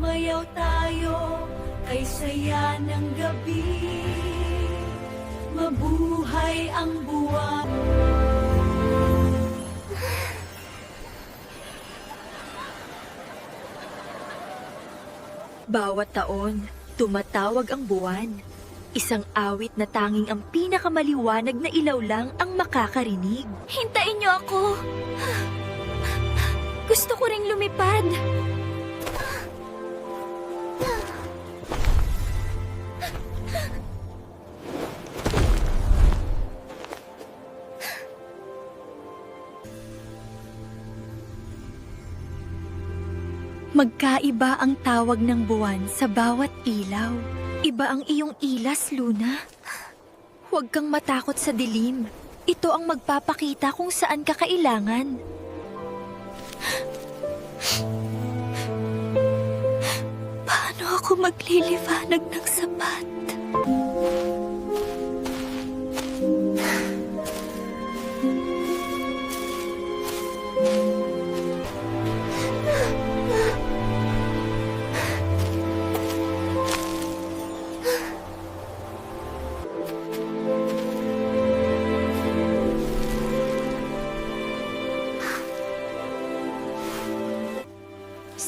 Sumayaw tayo kay saya ng gabi. Mabuhay ang buwan. Bawat taon, tumatawag ang buwan. Isang awit na tanging ang pinakamaliwanag na ilaw lang ang makakarinig. Hintayin niyo ako! Gusto ko ring lumipad. Magkaiba ang tawag ng buwan sa bawat ilaw. Iba ang iyong ilas, Luna. Huwag kang matakot sa dilim. Ito ang magpapakita kung saan ka kailangan. Paano ako magliliwanag ng sapat?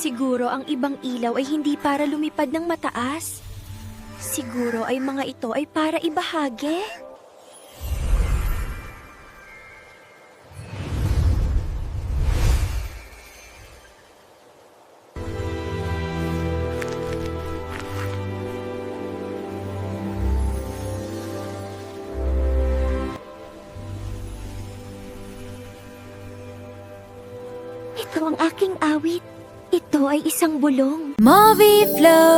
Siguro ang ibang ilaw ay hindi para lumipad ng mataas. Siguro ay mga ito ay para ibahagi. Ito ang aking awit. Ito ay isang bulong. Movie Flow!